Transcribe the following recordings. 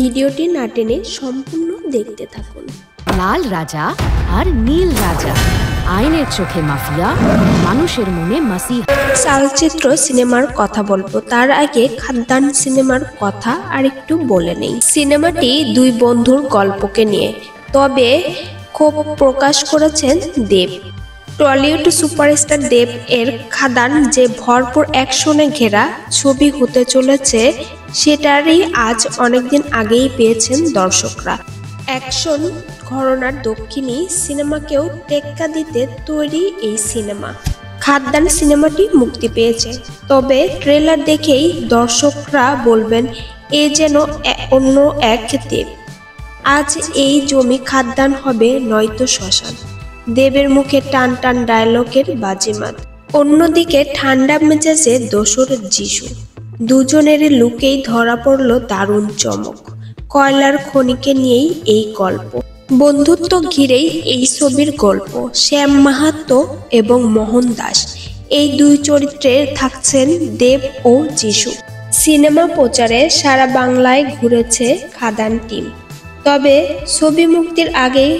ভিডিওটি না টেনে সম্পূর্ণ দেখতে থাকুন। লাল রাজা আর নীল রাজা, আইনের চোখে মাফিয়া, মানুষের মনে মাসিহা। চালচিত্র সিনেমার কথা বলবো, তার আগে খাদ্দান সিনেমার কথা আরেকটু বলে নেই। সিনেমাটি দুই বন্ধুর গল্পকে নিয়ে, তবে ক্ষোভ প্রকাশ করেছেন দেব। টলিউড সুপারস্টার দেব এর খাদান যে ভরপুর অ্যাকশনে ঘেরা ছবি হতে চলেছে, সেটারই আজ অনেকদিন আগেই পেয়েছেন দর্শকরা। অ্যাকশন ঘরানার দক্ষিণী সিনেমাকেও টেক্কা দিতে তৈরি এই সিনেমা। খাদ্দান সিনেমাটি মুক্তি পেয়েছে, তবে ট্রেলার দেখেই দর্শকরা বলবেন এ যেন অন্য এক দেব। আজ এই জমি খাদ্দান হবে নয়তো শ্মশান। দেবের মুখে টান টান ডায়লগের বাজিমাত, অন্যদিকে ঠান্ডা মেজাজে দোসর যিশু। দুজনের লুকেই ধরা পড়ল দারুণ চমক। কয়লার খনিকে নিয়েই এই গল্প, বন্ধুত্ব ঘিরেই এই ছবির গল্প। শ্যাম মাহাতো এবং মোহন দাস এই দুই চরিত্রে থাকছেন দেব ও যিশু। সিনেমা প্রচারে সারা বাংলায় ঘুরেছে খাদান টিম, তবে ছবি মুক্তির আগেই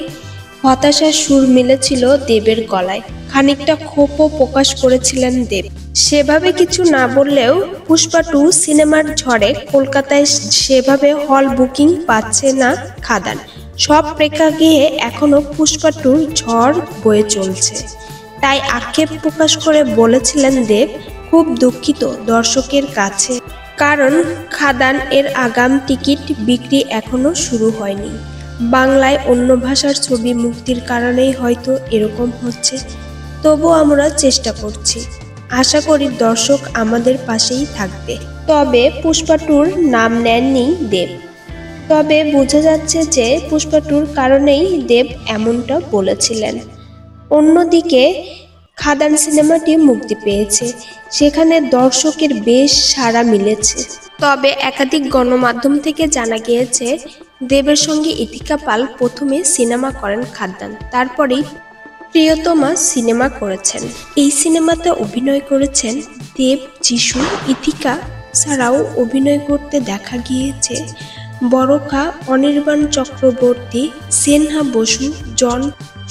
হতাশার সুর মিলেছিল দেবের গলায়। খানিকটা ক্ষোভও প্রকাশ করেছিলেন দেব। সেভাবে কিছু না বললেও পুষ্পা 2 সিনেমার ঝড়ে কলকাতায় সেভাবে হল বুকিং পাচ্ছে না খাদান। সব প্রেক্ষাগৃহে এখনো পুষ্পা 2 ঝড় বয়ে চলছে। তাই আক্ষেপ প্রকাশ করে বলেছিলেন দেব, খুব দুঃখিত দর্শকের কাছে, কারণ খাদান এর আগাম টিকিট বিক্রি এখনো শুরু হয়নি। বাংলায় অন্য ভাষার ছবি মুক্তির কারণেই হয়তো এরকম হচ্ছে, তবু আমরা চেষ্টা করছি। আশা করি দর্শক আমাদের পাশেই থাকবে। তবে পুষ্পা 2-র নাম নেননি দেব, তবে বোঝা যাচ্ছে যে পুষ্পা 2-র কারণেই দেব এমনটা বলেছিলেন। অন্যদিকে খাদান সিনেমাটি মুক্তি পেয়েছে, সেখানে দর্শকের বেশ সাড়া মিলেছে। তবে একাধিক গণমাধ্যম থেকে জানা গিয়েছে, দেবের সঙ্গে ইতিকা পাল প্রথমে সিনেমা করেন খাদ্দান, তারপরেই প্রিয়তমা সিনেমা করেছেন। এই সিনেমাতে অভিনয় করেছেন দেব, যিশু। ইতিকা ছাড়াও অভিনয় করতে দেখা গিয়েছে বরখা, অনির্বাণ চক্রবর্তী, সেনহা বসু,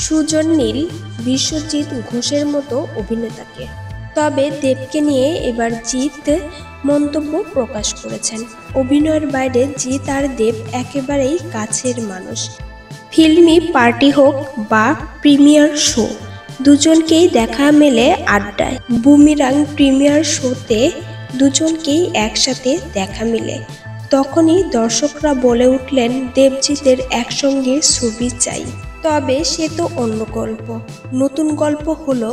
সুজন নীল, বিশ্বজিৎ ঘোষের মতো অভিনেতাকে। তবে দেবকে নিয়ে এবার জিৎ মন্তব্য প্রকাশ করেছেন। অভিনয়ের বাইরে জিৎ আর দেব একেবারেই কাছের মানুষ। ফিল্মি পার্টি হোক বা প্রিমিয়ার শো, দুজনকেই দেখা মেলে আড্ডায়। বুমিরাং প্রিমিয়ার শোতে দুজনকেই একসাথে দেখা মিলে। তখনই দর্শকরা বলে উঠলেন দেবজিতের একসঙ্গে ছবি চাই। তবে সে তো অন্য গল্প। নতুন গল্প হলো,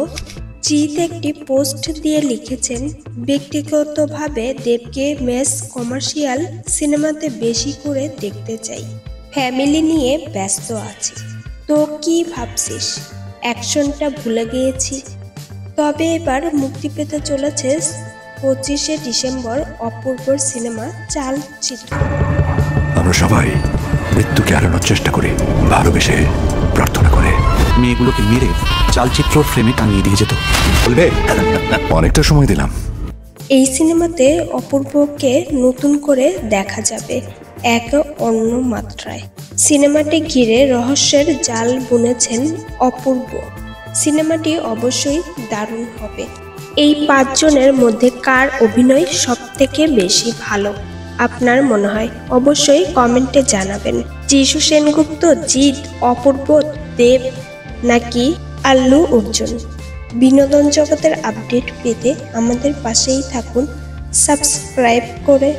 জিৎ একটি পোস্ট দিয়ে লিখেছেন, ব্যক্তিগতভাবে দেবকে মেস কমার্শিয়াল সিনেমাতে বেশি করে দেখতে চাই। ফ্যামিলি নিয়ে ব্যস্ত আছি। তো কি ভাবছিস, অ্যাকশনটা ভুলে গিয়েছি। তবে এবার মুক্তি পেতে চলেছে 25শে ডিসেম্বর অপূর্বর সিনেমা চালচিত্র। আমরা সবাই মৃত্যুকে এড়ানোর চেষ্টা করি, ভালোবেসে প্রার্থনা করে। মেয়েগুলোকে মেরে চালচিত্র ফ্রেমে টানিয়ে দিয়ে যেত। বলবে অনেকটা সময় দিলাম। এই সিনেমাতে অপূর্বকে নতুন করে দেখা যাবে এক অন্য মাত্রায়। সিনেমাটি ঘিরে রহস্যের জাল বুনেছেন অপূর্ব। সিনেমাটি অবশ্যই দারুণ হবে। এই 5 জনের মধ্যে কার অভিনয় সবথেকে বেশি ভালো আপনার মনে হয়, অবশ্যই কমেন্টে জানাবেন। যিশু সেনগুপ্ত, জিৎ, অপূর্ব, দেব নাকি আল্লু অর্জুন? বিনোদন জগতের আপডেট পেতে আমাদের পাশেই থাকুন সাবস্ক্রাইব করে।